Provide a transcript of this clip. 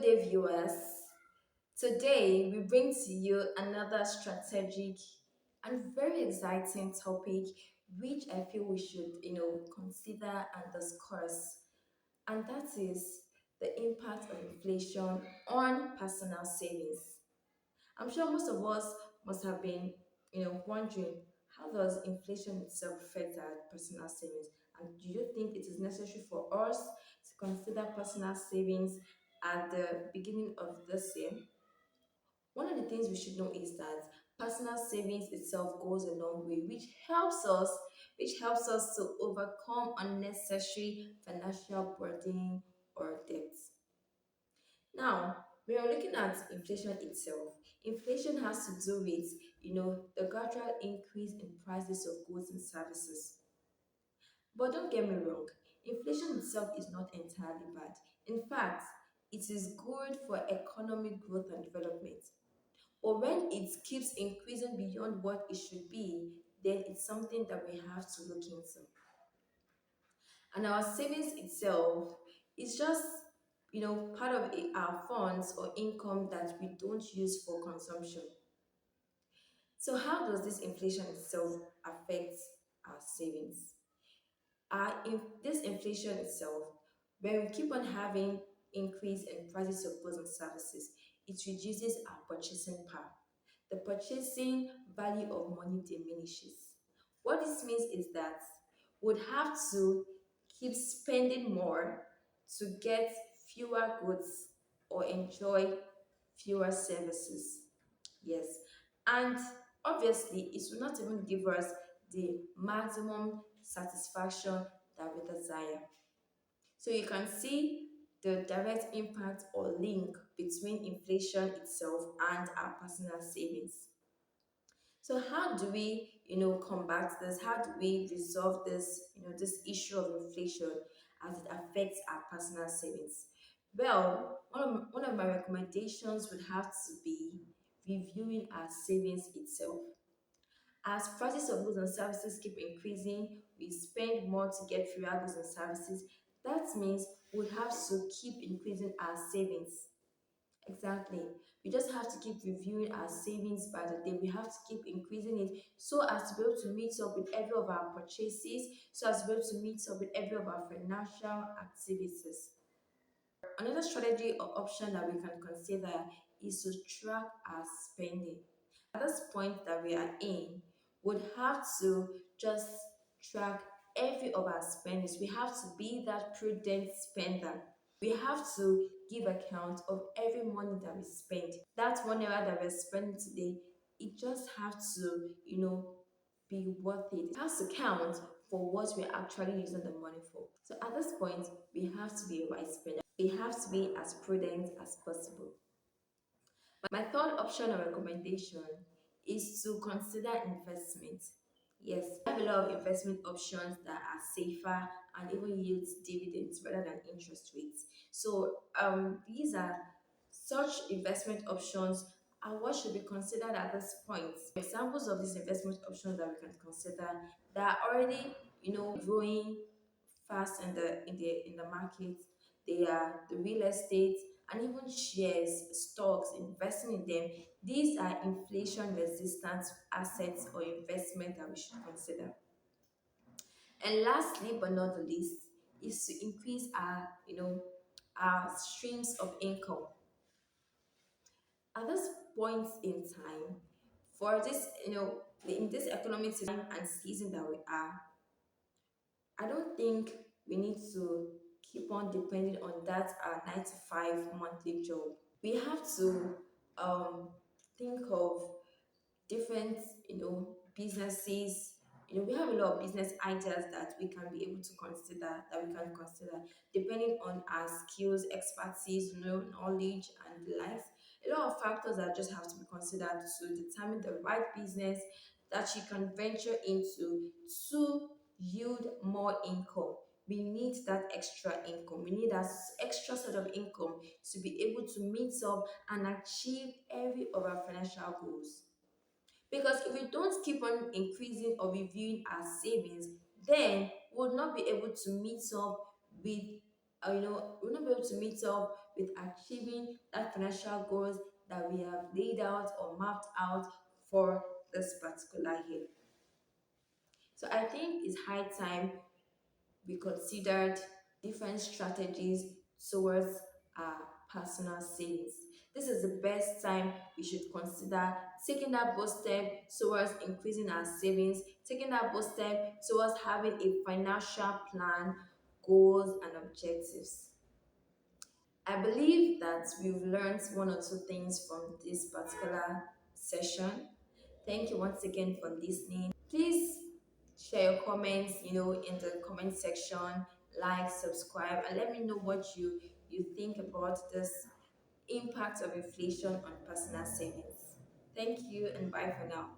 day, viewers. Today, we bring to you another strategic and very exciting topic, which I feel we should, consider and discuss, and that is the impact of inflation on personal savings. I'm sure most of us must have been, wondering how does inflation itself affect our personal savings, and do you think it is necessary for us to consider personal savings at the beginning of this year? One of the things we should know is that personal savings itself goes a long way, which helps us to overcome unnecessary financial burden or debt. Now, when we're looking at inflation itself, inflation has to do with, the gradual increase in prices of goods and services. But don't get me wrong, inflation itself is not entirely bad. In fact, it is good for economic growth and development. But when it keeps increasing beyond what it should be, then it's something that we have to look into. And our savings itself is just part of our funds or income that we don't use for consumption. So how does this inflation itself affect our savings? This inflation itself, when we keep on having increase in prices of goods and services, it reduces our purchasing power. The purchasing value of money diminishes. What this means is that we'd have to keep spending more to get fewer goods or enjoy fewer services. Yes. And obviously, it will not even give us the maximum satisfaction that we desire. So you can see the direct impact or link between inflation itself and our personal savings. So how do we, combat this? How do we resolve this, this issue of inflation as it affects our personal savings? Well, one of my recommendations would have to be reviewing our savings itself. As prices of goods and services keep increasing, we spend more to get fewer goods and services. That means we have to keep increasing our savings. Exactly. We just have to keep reviewing our savings by the day. We have to keep increasing it so as to be able to meet up with every of our purchases, so as to be able to meet up with every of our financial activities. Another strategy or option that we can consider is to track our spending. At this point that we are in, would have to just track every of our spendings. We have to be that prudent spender. We have to give account of every money that we spend. That whatever that we're spending today, it just have to, be worth it. It has to count for what we're actually using the money for. So at this point, we have to be a right spender. We have to be as prudent as possible. My third option or recommendation is to consider investment. Yes, we have a lot of investment options that are safer and even yields dividends rather than interest rates. So these are such investment options and what should be considered at this point. Examples of these investment options that we can consider that are already, growing fast in the market. They are the real estate and even shares, stocks, investing in them. These are inflation resistant assets or investment that we should consider. And lastly but not the least is to increase our streams of income. At this point in time, for this, in this economic time and season that we are, I don't think we need to keep on depending on that 9 to 5 monthly job. We have to think of different, businesses. We have a lot of business ideas that we can be able to consider, depending on our skills, expertise, knowledge, and the likes. A lot of factors that just have to be considered to determine the right business that you can venture into to yield more income. We need that extra income. We need that extra set of income to be able to meet up and achieve every of our financial goals. Because if we don't keep on increasing or reviewing our savings, then we'll not be able to meet up with, we'll not be able to meet up with achieving that financial goals that we have laid out or mapped out for this particular year. So I think it's high time we considered different strategies towards our personal savings. This is the best time we should consider taking that bold step towards increasing our savings, taking that bold step towards having a financial plan, goals, and objectives. I believe that we've learned one or two things from this particular session. Thank you once again for listening. Please share your comments, in the comment section, like, subscribe, and let me know what you think about this impact of inflation on personal savings. Thank you and bye for now.